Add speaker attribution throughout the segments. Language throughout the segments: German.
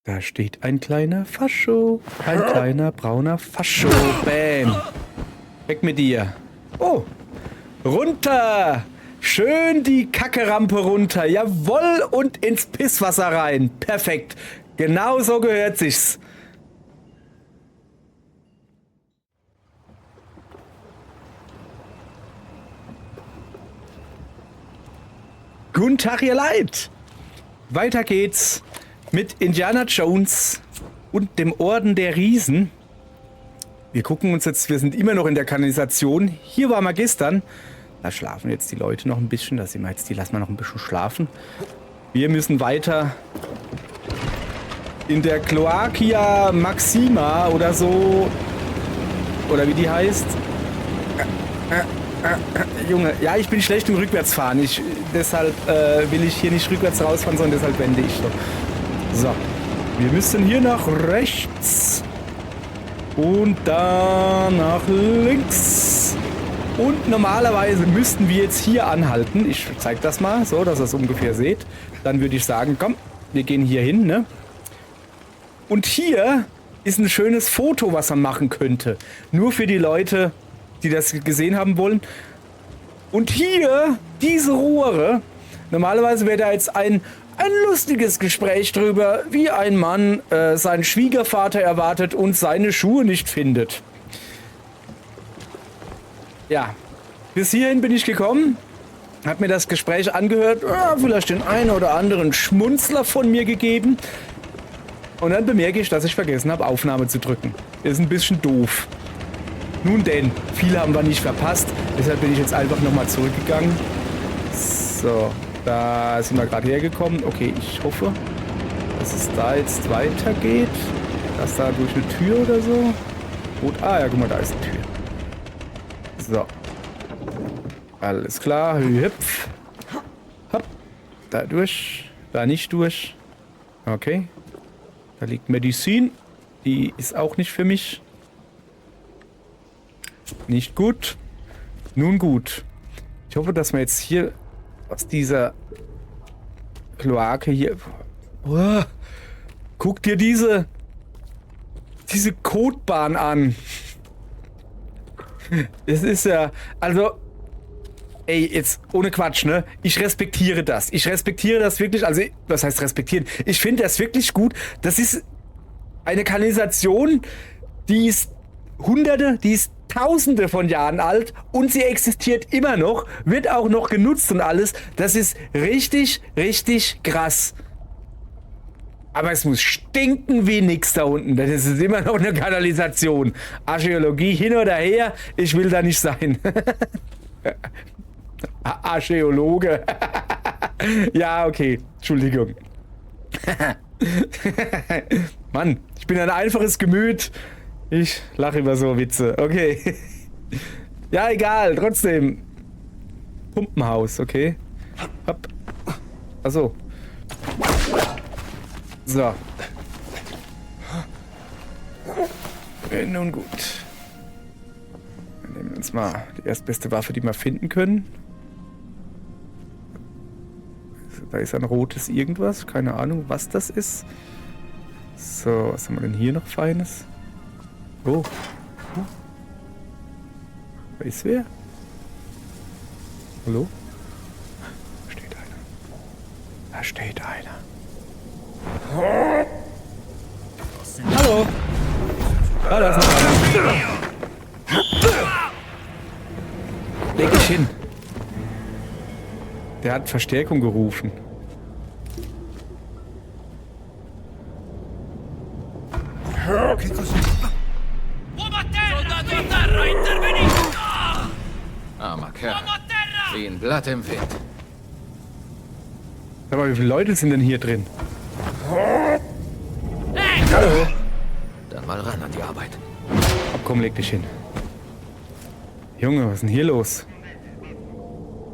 Speaker 1: Da steht ein kleiner Fascho. Ein kleiner brauner Fascho. Bam. Weg mit dir. Oh. Runter. Schön die Kackerampe runter. Jawohl. Und ins Pisswasser rein. Perfekt. Genau so gehört sich's. Guten Tag, ihr Leid. Weiter geht's mit Indiana Jones und dem Orden der Riesen. Wir gucken uns jetzt, wir sind immer noch in der Kanalisation. Hier waren wir gestern. Da schlafen jetzt die Leute noch ein bisschen. Da sind wir jetzt, die lassen wir noch ein bisschen schlafen. Wir müssen weiter in der Cloacia Maxima oder so. Oder wie die heißt. Junge, ja, ich bin schlecht im Rückwärtsfahren. Deshalb will ich hier nicht rückwärts rausfahren, sondern deshalb wende ich doch. So, wir müssen hier nach rechts und dann nach links. Und normalerweise müssten wir jetzt hier anhalten. Ich zeige das mal, so, dass ihr es ungefähr seht. Dann würde ich sagen, komm, wir gehen hier hin, ne? Und hier ist ein schönes Foto, was man machen könnte. Nur für die Leute, die das gesehen haben wollen. Und hier, diese Rohre, normalerweise wäre da jetzt ein lustiges Gespräch drüber, wie ein Mann seinen Schwiegervater erwartet und seine Schuhe nicht findet. Ja, bis hierhin bin ich gekommen, hab mir das Gespräch angehört, vielleicht den einen oder anderen Schmunzler von mir gegeben. Und dann bemerke ich, dass ich vergessen habe, Aufnahme zu drücken. Ist ein bisschen doof. Nun denn, viele haben wir nicht verpasst, deshalb bin ich jetzt einfach nochmal zurückgegangen. So, da sind wir gerade hergekommen. Okay, ich hoffe, dass es da jetzt weitergeht. Dass da durch eine Tür oder so. Gut, ja, guck mal, da ist eine Tür. So. Alles klar, hüpf. Hopp. Da durch, da nicht durch. Okay. Da liegt Medizin. Die ist auch nicht für mich. Nicht gut. Nun gut. Ich hoffe, dass wir jetzt hier aus dieser Kloake hier... Oh, guck dir diese Kotbahn an. Es ist ja... Also... Ey, jetzt ohne Quatsch, ne? Ich respektiere das. Ich respektiere das wirklich. Also, was heißt respektieren? Ich finde das wirklich gut. Das ist eine Kanalisation, die ist Hunderte, die ist Tausende von Jahren alt und sie existiert immer noch, wird auch noch genutzt und alles. Das ist richtig, richtig krass. Aber es muss stinken wie nix da unten. Das ist immer noch eine Kanalisation. Archäologie hin oder her, ich will da nicht sein. Archäologe. Ja, okay. Entschuldigung. Mann, ich bin ein einfaches Gemüt. Ich lache über so Witze. Okay. Ja, egal. Trotzdem. Pumpenhaus, okay. Hopp. Achso. So. Nun gut. Wir nehmen uns mal die erstbeste Waffe, die wir finden können. Da ist ein rotes irgendwas. Keine Ahnung, was das ist. So, was haben wir denn hier noch Feines? Oh. Da ist wer? Hallo? Da steht einer. Da steht einer. Hallo. Ah, da ist noch einer. Leg dich hin. Der hat Verstärkung gerufen.
Speaker 2: Armer Kerl. Wie ein Blatt im Wind.
Speaker 1: Aber wie viele Leute sind denn hier drin? Hallo.
Speaker 2: Dann mal ran an die Arbeit.
Speaker 1: Komm, leg dich hin. Junge, was ist denn hier los?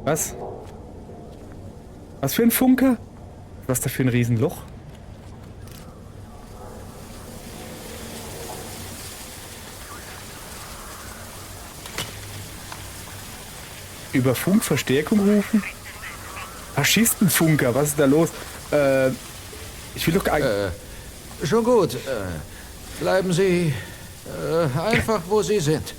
Speaker 1: Was? Was für ein Funke? Was da für ein Riesenloch? Über Funk Verstärkung rufen? Faschistenfunker, was ist da los? Ich will doch gar
Speaker 2: Schon gut. Bleiben Sie einfach, wo Sie sind.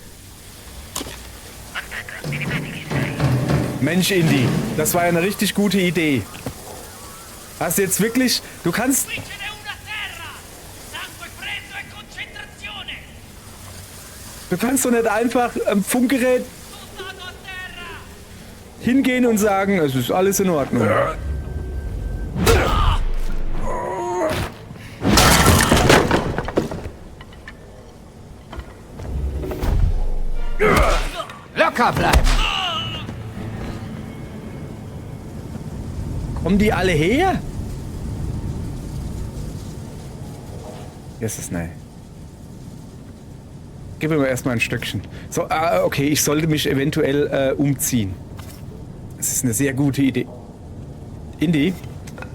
Speaker 1: Mensch, Indy, das war ja eine richtig gute Idee. Hast du jetzt wirklich... Du kannst... Du kannst doch nicht einfach am Funkgerät hingehen und sagen, es ist alles in Ordnung.
Speaker 2: Locker bleiben!
Speaker 1: Kommen die alle her? Jetzt ist nein. Gib mir erstmal ein Stückchen. So, okay, ich sollte mich eventuell umziehen. Das ist eine sehr gute Idee. Indy,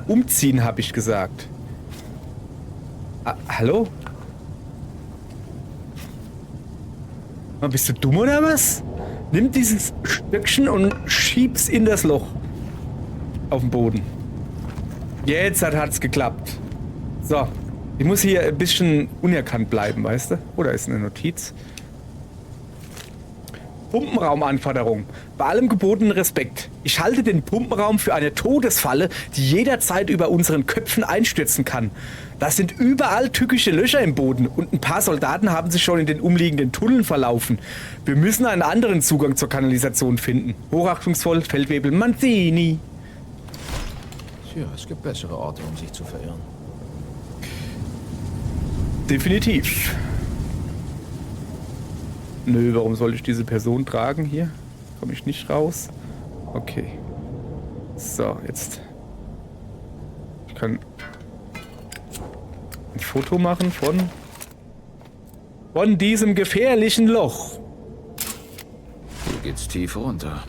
Speaker 1: umziehen habe ich gesagt. Hallo? Bist du dumm oder was? Nimm dieses Stückchen und schieb's in das Loch. Auf dem Boden. Jetzt hat's geklappt. So. Ich muss hier ein bisschen unerkannt bleiben, weißt du? Oder ist eine Notiz? Pumpenraumanforderung. Bei allem gebotenen Respekt. Ich halte den Pumpenraum für eine Todesfalle, die jederzeit über unseren Köpfen einstürzen kann. Das sind überall tückische Löcher im Boden und ein paar Soldaten haben sich schon in den umliegenden Tunneln verlaufen. Wir müssen einen anderen Zugang zur Kanalisation finden. Hochachtungsvoll, Feldwebel Manzini.
Speaker 2: Tja, es gibt bessere Orte, um sich zu verirren.
Speaker 1: Definitiv. Nö, warum soll ich diese Person tragen hier? Komme ich nicht raus? Okay. So, jetzt. Ich kann ein Foto machen von diesem gefährlichen Loch.
Speaker 2: Hier geht's tief runter.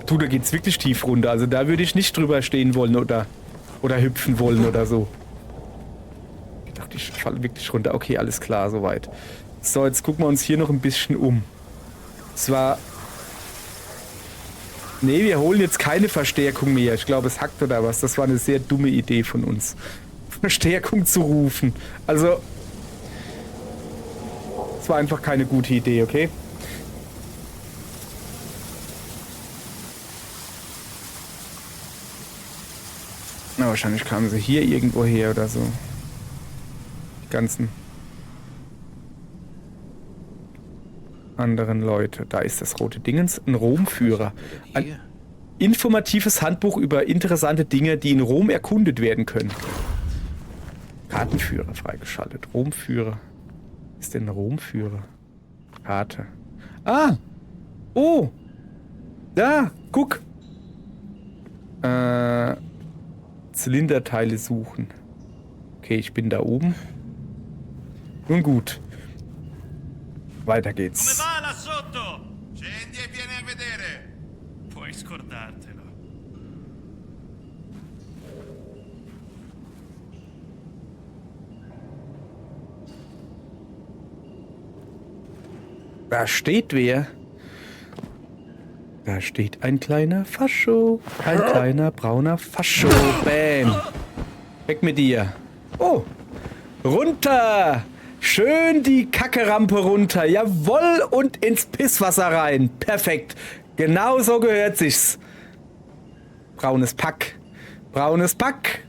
Speaker 1: Du, da geht's wirklich tief runter. Also da würde ich nicht drüber stehen wollen oder hüpfen wollen oder so. Ich dachte, ich falle wirklich runter. Okay, alles klar, soweit. So, jetzt gucken wir uns hier noch ein bisschen um. Zwar... Nee, wir holen jetzt keine Verstärkung mehr. Ich glaube, es hackt oder was. Das war eine sehr dumme Idee von uns. Verstärkung zu rufen. Also... Es war einfach keine gute Idee, okay? Na, wahrscheinlich kamen sie hier irgendwo her oder so. Die ganzen anderen Leute. Da ist das rote Dingens. Ein Romführer. Ein informatives Handbuch über interessante Dinge, die in Rom erkundet werden können. Kartenführer freigeschaltet. Romführer. Was ist denn ein Romführer? Karte. Ah! Oh! Da! Guck! Zylinderteile suchen. Okay, ich bin da oben. Nun gut. Weiter geht's.
Speaker 3: Come va là sotto? Scendi e vieni a vedere. Puoi scordartelo.
Speaker 1: Da steht wer. Da steht ein kleiner Fascho. Ein kleiner brauner Fascho. Bam. Weg mit dir. Oh. Runter. Schön die Kackerampe runter. Jawohl. Und ins Pisswasser rein. Perfekt. Genau so gehört sich's. Braunes Pack. Braunes Pack.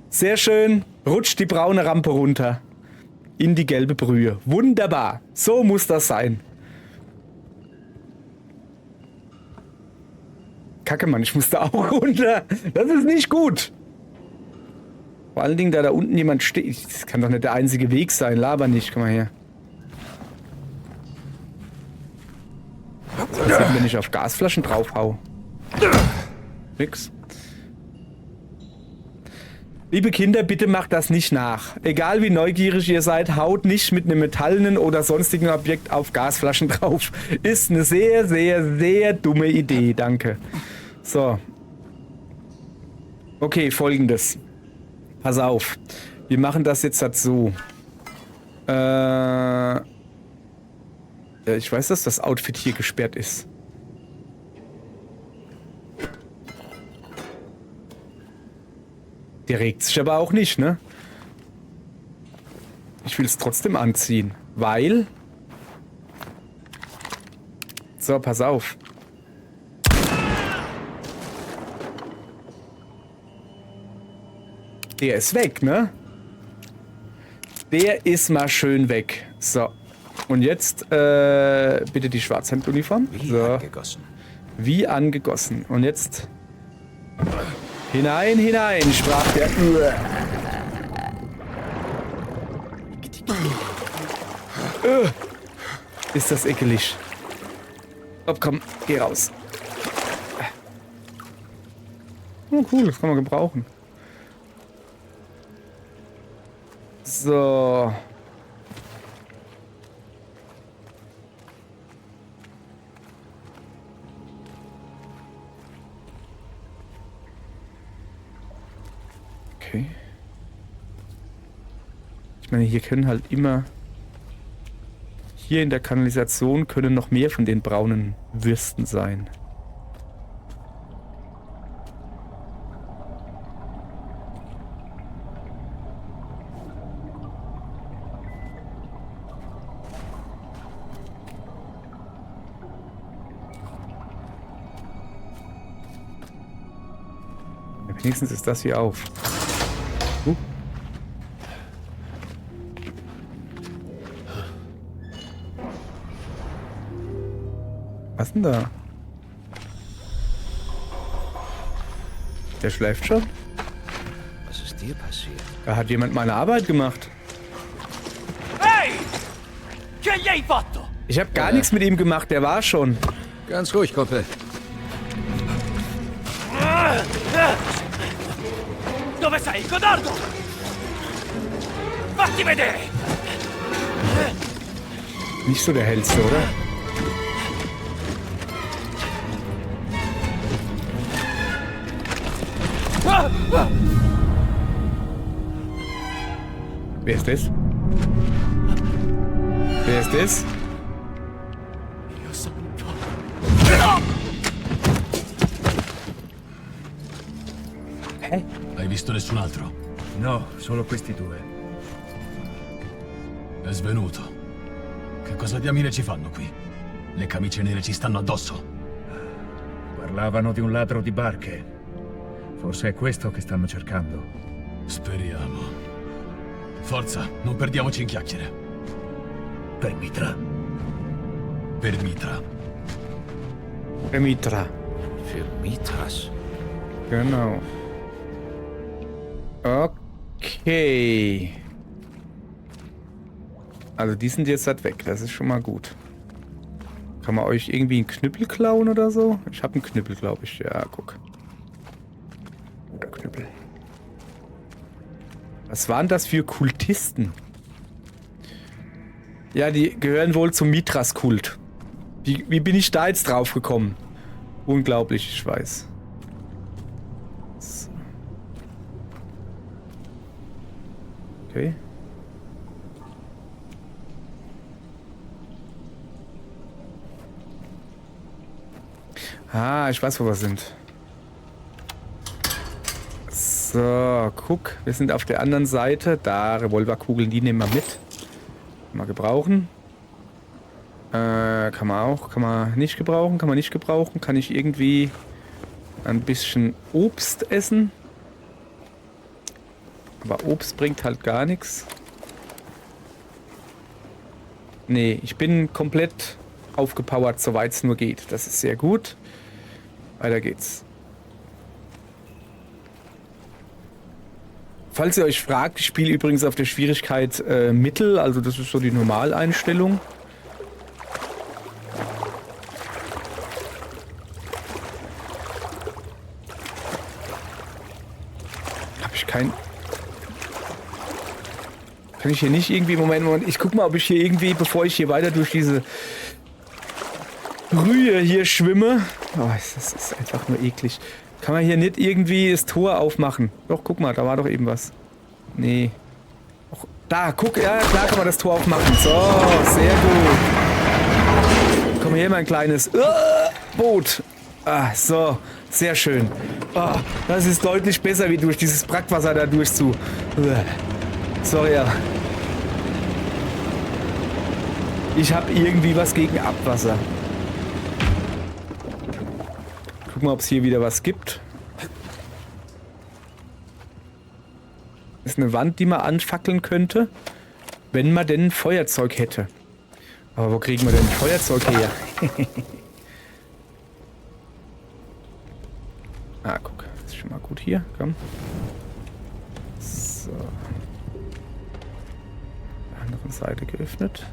Speaker 1: Sehr schön. Rutscht die braune Rampe runter. In die gelbe Brühe. Wunderbar. So muss das sein. Kacke, Mann, ich musste auch runter. Das ist nicht gut. Vor allen Dingen, da unten jemand steht. Das kann doch nicht der einzige Weg sein. Laber nicht. Komm mal her. Was passiert, wenn ich auf Gasflaschen draufhau? Nix. Liebe Kinder, bitte macht das nicht nach. Egal wie neugierig ihr seid, haut nicht mit einem metallenen oder sonstigen Objekt auf Gasflaschen drauf. Ist eine sehr, sehr, sehr dumme Idee. Danke. So. Okay, folgendes. Pass auf. Wir machen das jetzt halt so. Ja, ich weiß, dass das Outfit hier gesperrt ist. Der regt sich aber auch nicht, ne? Ich will es trotzdem anziehen, weil... So, pass auf. Der ist weg, ne? Der ist mal schön weg. So. Und jetzt bitte die Schwarzhemduniform.
Speaker 2: Wie
Speaker 1: So.
Speaker 2: angegossen.
Speaker 1: Wie angegossen. Und jetzt hinein, hinein, sprach der. Ist das ekelig. Oh, komm, geh raus. Oh, cool, das kann man gebrauchen. So. Okay. Ich meine, hier können halt immer... Hier in der Kanalisation können noch mehr von den braunen Würsten sein. Wenigstens ist das hier auf. Was denn da? Der schläft schon?
Speaker 2: Was ist dir passiert?
Speaker 1: Da hat jemand meine Arbeit gemacht.
Speaker 4: Ehi! Che gli hai fatto?
Speaker 1: Ich habe gar nichts mit ihm gemacht, der war schon.
Speaker 2: Ganz ruhig, Kumpel.
Speaker 4: Dove sei, Godardo? Fatti vedere!
Speaker 1: Nicht so der hellste, oder? Wer ist das? Wer ist das?
Speaker 4: Dio santo!
Speaker 5: Hai visto nessun altro?
Speaker 6: No, solo questi due.
Speaker 5: È svenuto. Che cosa diamine ci fanno qui? Le camicie nere ci stanno addosso.
Speaker 6: Parlavano di un ladro di barche. Forse è questo che stanno cercando.
Speaker 5: Speriamo. Forza, non perdiamoci in chiacchiere.
Speaker 6: Per Mitra.
Speaker 5: Per Mitra.
Speaker 1: Mitra.
Speaker 2: Für Mitras.
Speaker 1: Genau. Okay. Also die sind jetzt halt weg, das ist schon mal gut. Kann man euch irgendwie einen Knüppel klauen oder so? Ich habe einen Knüppel, glaube ich. Ja, guck. Oder Knüppel. Was waren das für Kultisten? Ja, die gehören wohl zum Mithras-Kult. Wie bin ich da jetzt drauf gekommen? Unglaublich, ich weiß. So. Okay. Ah, ich weiß, wo wir sind. So, guck. Wir sind auf der anderen Seite. Da, Revolverkugeln, die nehmen wir mit. Kann man gebrauchen. Kann man auch. Kann man nicht gebrauchen. Kann man nicht gebrauchen. Kann ich irgendwie ein bisschen Obst essen. Aber Obst bringt halt gar nichts. Nee, ich bin komplett aufgepowert, soweit es nur geht. Das ist sehr gut. Weiter geht's. Falls ihr euch fragt, ich spiele übrigens auf der Schwierigkeit Mittel, also das ist so die Normaleinstellung. Habe ich kein... Kann ich hier nicht irgendwie... Moment. Ich guck mal, ob ich hier irgendwie, bevor ich hier weiter durch diese Brühe hier schwimme... Oh, das ist einfach nur eklig. Kann man hier nicht irgendwie das Tor aufmachen? Doch, guck mal, da war doch eben was. Nee. Och, da, guck, ja, klar kann man das Tor aufmachen. So, sehr gut. Komm her, mein kleines Boot. Ah, so. Sehr schön. Oh, das ist deutlich besser, wie durch dieses Brackwasser da durch zu. Sorry, aber ich habe irgendwie was gegen Abwasser. Guck mal, ob es hier wieder was gibt. Ist eine Wand, die man anfackeln könnte, wenn man denn ein Feuerzeug hätte. Aber wo kriegen wir denn ein Feuerzeug her? Ah, guck. Das ist schon mal gut hier. Komm. So. Andere Seite geöffnet.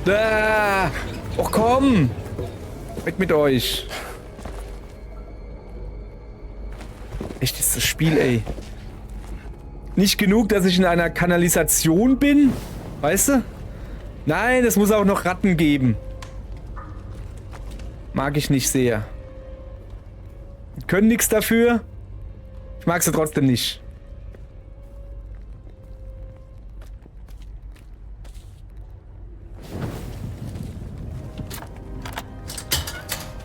Speaker 1: Da! Och komm! Weg mit euch! Echt, ist das Spiel, ey. Nicht genug, dass ich in einer Kanalisation bin? Weißt du? Nein, es muss auch noch Ratten geben. Mag ich nicht sehr. Können nichts dafür. Ich mag sie trotzdem nicht.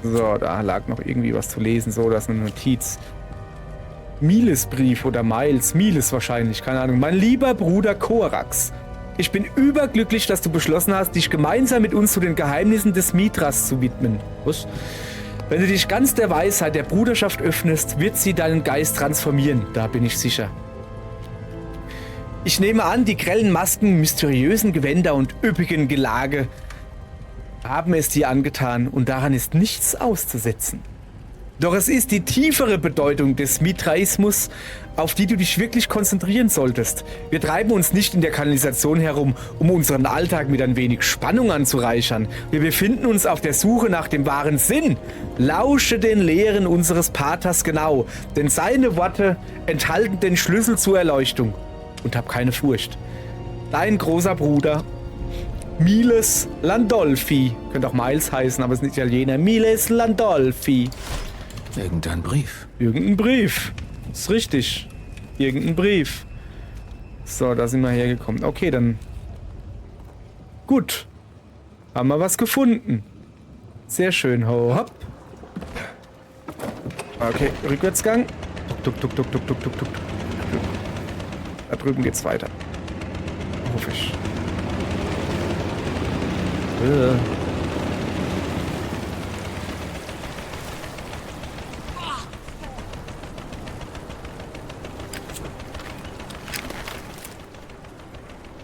Speaker 1: So, da lag noch irgendwie was zu lesen. So, das ist eine Notiz. Miles Brief oder Miles wahrscheinlich, keine Ahnung. Mein lieber Bruder Korax. Ich bin überglücklich, dass du beschlossen hast, dich gemeinsam mit uns zu den Geheimnissen des Mithras zu widmen. Was? Wenn du dich ganz der Weisheit der Bruderschaft öffnest, wird sie deinen Geist transformieren. Da bin ich sicher. Ich nehme an, die grellen Masken, mysteriösen Gewänder und üppigen Gelage haben es dir angetan und daran ist nichts auszusetzen. Doch es ist die tiefere Bedeutung des Mithraismus, auf die du dich wirklich konzentrieren solltest. Wir treiben uns nicht in der Kanalisation herum, um unseren Alltag mit ein wenig Spannung anzureichern. Wir befinden uns auf der Suche nach dem wahren Sinn. Lausche den Lehren unseres Paters genau, denn seine Worte enthalten den Schlüssel zur Erleuchtung. Und hab keine Furcht. Dein großer Bruder, Miles Landolfi. Könnte auch Miles heißen, aber es ist nicht Italiener. Miles Landolfi.
Speaker 2: Irgendein Brief.
Speaker 1: Irgendein Brief. Ist richtig. Irgendein Brief. So, da sind wir hergekommen. Okay, dann. Gut. Haben wir was gefunden. Sehr schön. Ho, hopp. Okay, Rückwärtsgang. Tuk, tuk, tuk, tuk, tuk, tuk, tuk. Da drüben geht's weiter. Hoffe ich.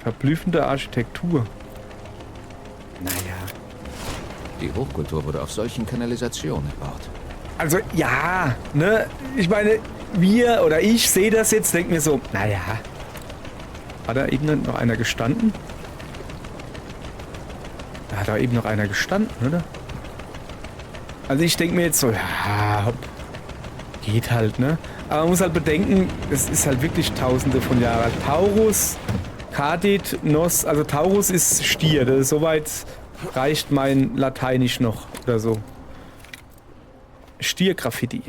Speaker 1: Verblüffende Architektur. Naja.
Speaker 2: Die Hochkultur wurde auf solchen Kanalisationen gebaut.
Speaker 1: Also ja, ne? Ich meine, wir oder ich sehe das jetzt, denke mir so, naja. Hat da eben noch einer gestanden? Da hat da eben noch einer gestanden, oder? Also ich denke mir jetzt so, ja, hopp. Geht halt, ne? Aber man muss halt bedenken, es ist halt wirklich tausende von Jahren alt. Taurus, Kadit, Nos, also Taurus ist Stier. Das ist, soweit reicht mein Lateinisch noch oder so. Stier-Graffiti.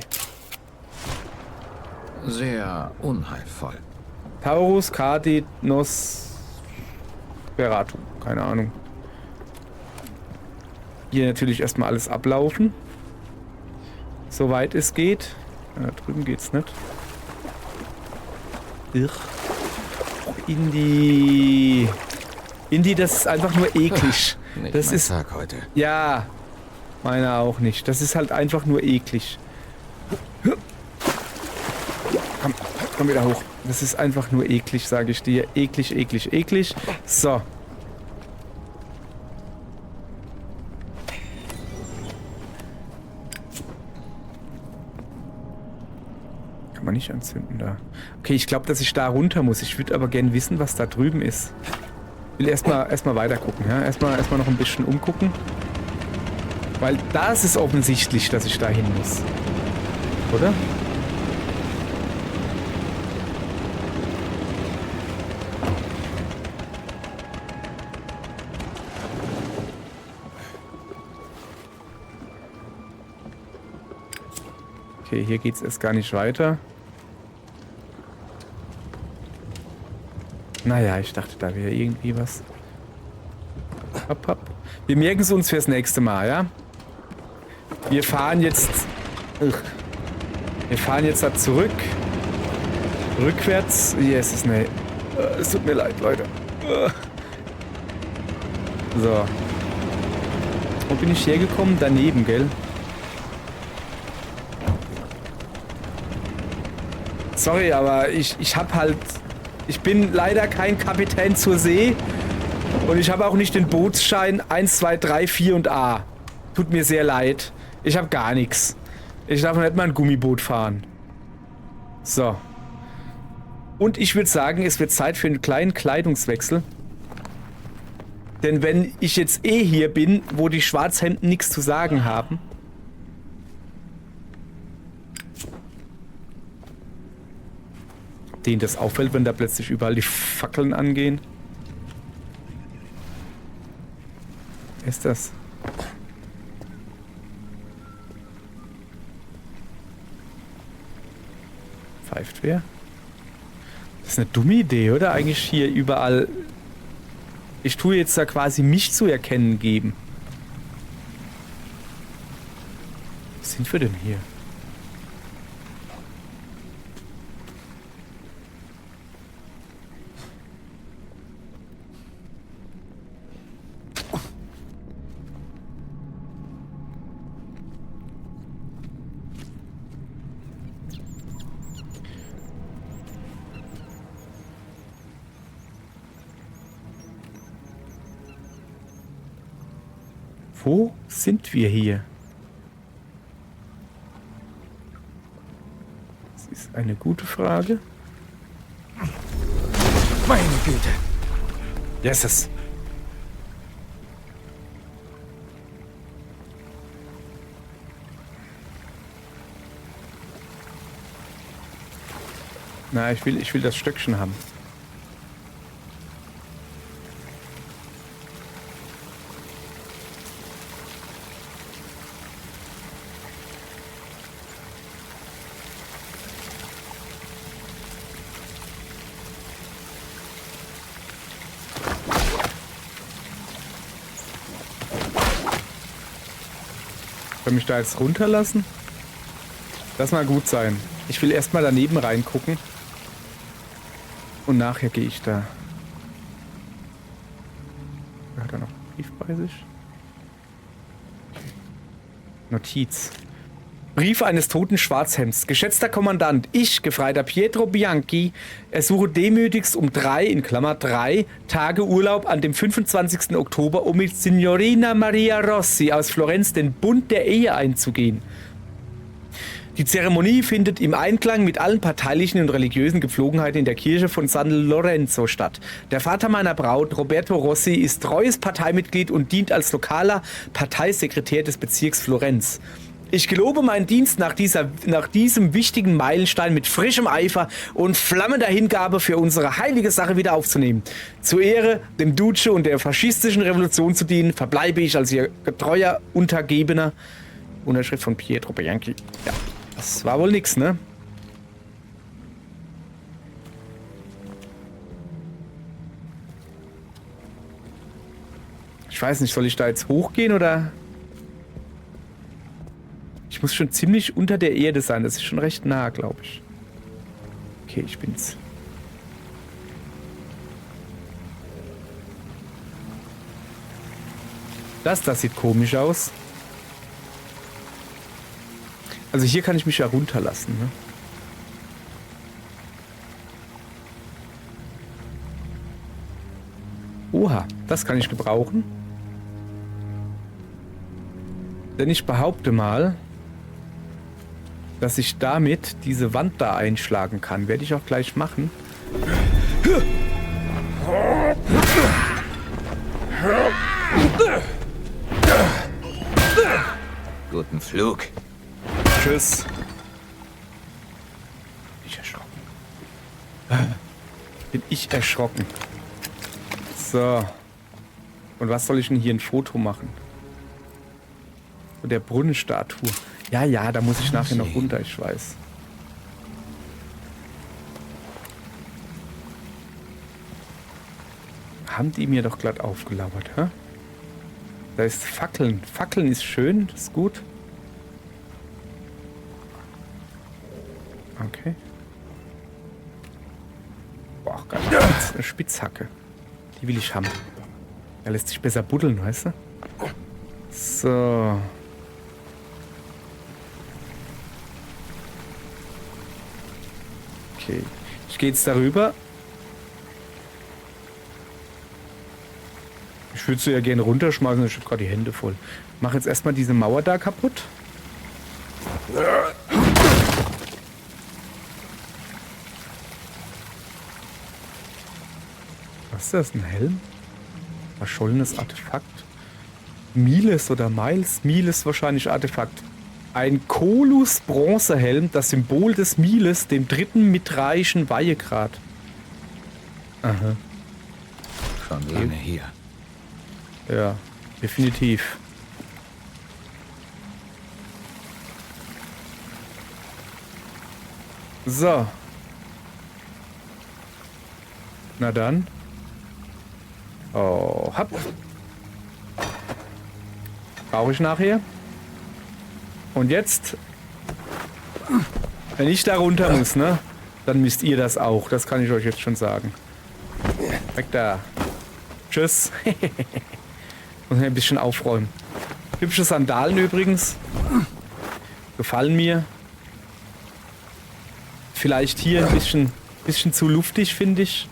Speaker 2: Sehr unheilvoll.
Speaker 1: Taurus, Kadit, Nos, Beratum. Keine Ahnung. Hier natürlich erstmal alles ablaufen. Soweit es geht. Ja, da drüben geht's nicht. Irr. Indie. Indie, das ist einfach nur eklig.
Speaker 2: Nicht
Speaker 1: Das
Speaker 2: mein
Speaker 1: ist.
Speaker 2: Tag heute.
Speaker 1: Ja. Meiner auch nicht. Das ist halt einfach nur eklig. Komm, komm wieder hoch. Das ist einfach nur eklig, sage ich dir. Eklig, eklig, eklig. So. Kann man nicht anzünden da. Okay, ich glaube, dass ich da runter muss. Ich würde aber gern wissen, was da drüben ist. Ich will erstmal weiter gucken, ja? Erstmal noch ein bisschen umgucken. Weil das ist offensichtlich, dass ich da hin muss. Oder? Okay, hier geht's erst gar nicht weiter. Naja, ich dachte, da wäre irgendwie was. Hopp, hopp. Wir merken es uns fürs nächste Mal, ja? Wir fahren jetzt... Wir fahren jetzt da zurück. Rückwärts. Jesus, nee. Es tut mir leid, Leute. So. Wo bin ich hergekommen? Daneben, gell? Sorry, aber ich hab halt... Ich bin leider kein Kapitän zur See. Und ich habe auch nicht den Bootsschein 1, 2, 3, 4 und A. Tut mir sehr leid. Ich habe gar nichts. Ich darf noch nicht mal ein Gummiboot fahren. So. Und ich würde sagen, es wird Zeit für einen kleinen Kleidungswechsel. Denn wenn ich jetzt eh hier bin, wo die Schwarzhemden nichts zu sagen haben... Denen das auffällt, wenn da plötzlich überall die Fackeln angehen. Wer ist das? Pfeift wer? Das ist eine dumme Idee, oder? Eigentlich hier überall... Ich tue jetzt da quasi mich zu erkennen geben. Was sind wir denn hier? Wo sind wir hier? Das ist eine gute Frage.
Speaker 2: Meine Güte.
Speaker 1: Yes. Na, ich will das Stöckchen haben. Soll mich da jetzt runterlassen? Das mal gut sein. Ich will erstmal daneben reingucken. Und nachher gehe ich da. Hat er noch einen Brief bei sich? Notiz. Brief eines toten Schwarzhemds. Geschätzter Kommandant, ich, Gefreiter Pietro Bianchi, ersuche demütigst um 3, in Klammer 3, Tage Urlaub an dem 25. Oktober, um mit Signorina Maria Rossi aus Florenz den Bund der Ehe einzugehen. Die Zeremonie findet im Einklang mit allen parteilichen und religiösen Gepflogenheiten in der Kirche von San Lorenzo statt. Der Vater meiner Braut, Roberto Rossi, ist treues Parteimitglied und dient als lokaler Parteisekretär des Bezirks Florenz. Ich gelobe meinen Dienst nach diesem wichtigen Meilenstein mit frischem Eifer und flammender Hingabe für unsere heilige Sache wieder aufzunehmen. Zur Ehre dem Duce und der faschistischen Revolution zu dienen, verbleibe ich als ihr getreuer Untergebener. Unterschrift von Pietro Bianchi. Ja, das war wohl nix, ne? Ich weiß nicht, soll ich da jetzt hochgehen oder... Ich muss schon ziemlich unter der Erde sein. Das ist schon recht nah, glaube ich. Okay, ich bin's. Das sieht komisch aus. Also hier kann ich mich ja runterlassen, ne? Oha, das kann ich gebrauchen. Denn ich behaupte mal, dass ich damit diese Wand da einschlagen kann. Werde ich auch gleich machen.
Speaker 2: Guten Flug.
Speaker 1: Tschüss. Bin ich erschrocken. Bin ich erschrocken. So. Und was soll ich denn hier ein Foto machen? Der Brunnenstatue. Ja, ja, da muss ich nachher noch runter, ich weiß. Haben die mir doch glatt aufgelauert, hä? Da ist Fackeln. Fackeln ist schön, das ist gut. Okay. Boah, geil. Eine Spitzhacke. Die will ich haben. Er lässt sich besser buddeln, weißt du? So. Okay. Ich gehe jetzt darüber. Ich würde sie ja gerne runterschmeißen, ich habe gerade die Hände voll. Ich mache jetzt erstmal diese Mauer da kaputt. Was ist das? Ein Helm? Verschollenes Artefakt? Miles oder Miles? Miles wahrscheinlich Artefakt. Ein Kolus-Bronzehelm, das Symbol des Miles, dem dritten mitreichen Weihegrad. Aha.
Speaker 2: Schon lange hier.
Speaker 1: Ja, definitiv. So. Na dann. Oh, hab. Brauche ich nachher. Und jetzt, wenn ich da runter muss, ne, dann müsst ihr das auch. Das kann ich euch jetzt schon sagen. Weg da. Tschüss. Muss mir ein bisschen aufräumen. Hübsche Sandalen übrigens. Gefallen mir. Vielleicht hier ein bisschen zu luftig, finde ich.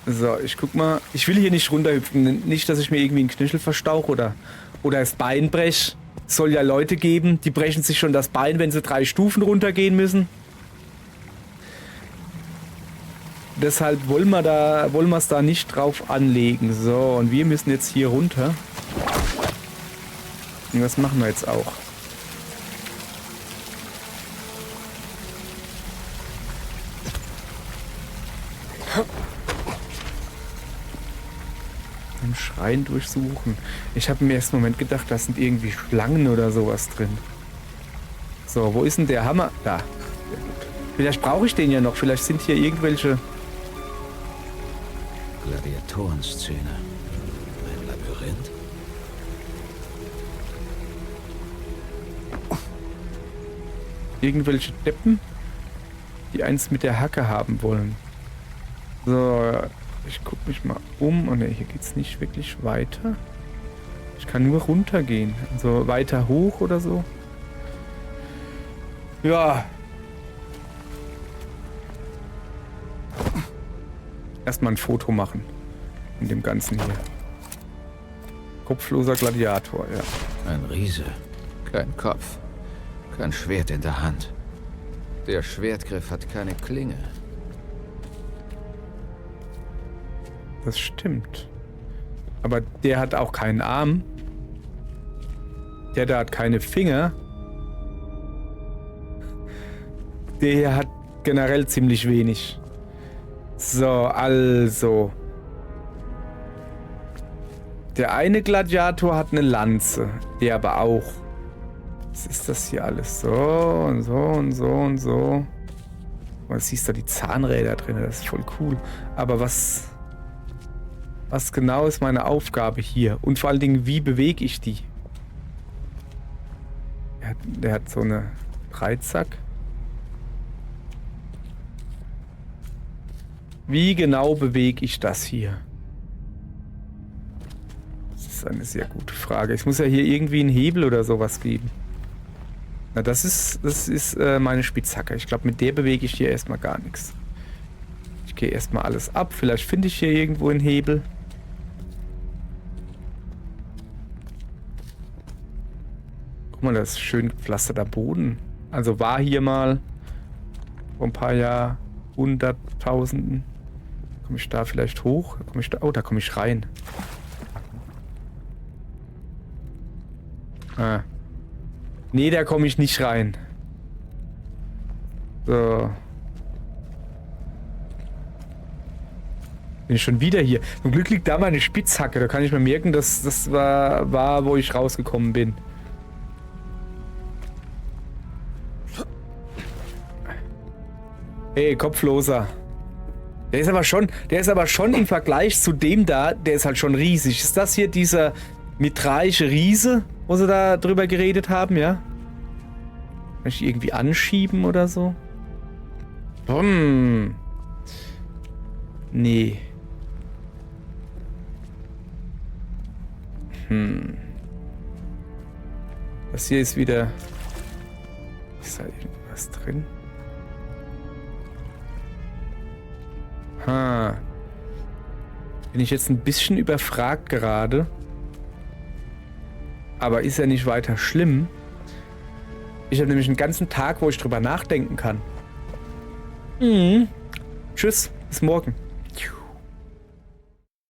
Speaker 1: So, ich guck mal. Ich will hier nicht runterhüpfen. Nicht, dass ich mir irgendwie einen Knöchel verstauche oder das Bein breche. Es soll ja Leute geben, die brechen sich schon das Bein, wenn sie 3 Stufen runtergehen müssen. Deshalb wollen wir es da nicht drauf anlegen. So, und wir müssen jetzt hier runter. Und das machen wir jetzt auch. Im Schrein durchsuchen. Ich habe im ersten Moment gedacht, da sind irgendwie Schlangen oder sowas drin. So, wo ist denn der Hammer? Da. Vielleicht brauche ich den ja noch. Vielleicht sind hier irgendwelche...
Speaker 2: Gladiatorenszene. Ein Labyrinth.
Speaker 1: Irgendwelche Deppen, die eins mit der Hacke haben wollen. So, ich gucke mich mal um. Oh ne, hier geht's nicht wirklich weiter. Ich kann nur runtergehen. Also weiter hoch oder so. Ja. Erstmal ein Foto machen. In dem Ganzen hier. Kopfloser Gladiator, ja.
Speaker 2: Ein Riese. Kein Kopf. Kein Schwert in der Hand. Der Schwertgriff hat keine Klinge.
Speaker 1: Das stimmt. Aber der hat auch keinen Arm. Der da hat keine Finger. Der hier hat generell ziemlich wenig. So, also. Der eine Gladiator hat eine Lanze. Der aber auch. Was ist das hier alles? So und so und so und so. Man siehst da die Zahnräder drin. Das ist voll cool. Aber was genau ist meine Aufgabe hier? Und vor allen Dingen, wie bewege ich die? Der hat so eine Dreizack. Wie genau bewege ich das hier? Das ist eine sehr gute Frage. Es muss ja hier irgendwie einen Hebel oder sowas geben. Na, das ist meine Spitzhacke. Ich glaube, mit der bewege ich hier erstmal gar nichts. Ich gehe erstmal alles ab. Vielleicht finde ich hier irgendwo einen Hebel. Guck mal, das ist schön gepflasterter Boden. Also war hier mal vor ein paar Jahren Hunderttausenden. Komme ich da vielleicht hoch? Oh, da komme ich rein. Ah. Nee, da komme ich nicht rein. So. Bin ich schon wieder hier. Zum Glück liegt da meine Spitzhacke. Da kann ich mir merken, dass das war, wo ich rausgekommen bin. Hey, Kopfloser. Der ist aber schon im Vergleich zu dem da, der ist halt schon riesig. Ist das hier dieser mitraische Riese, wo sie da drüber geredet haben, ja? Kann ich irgendwie anschieben oder so? Nee. Das hier ist wieder... Ist da irgendwas drin? Bin ich jetzt ein bisschen überfragt gerade. Aber ist ja nicht weiter schlimm. Ich habe nämlich einen ganzen Tag, wo ich drüber nachdenken kann. Tschüss, bis morgen.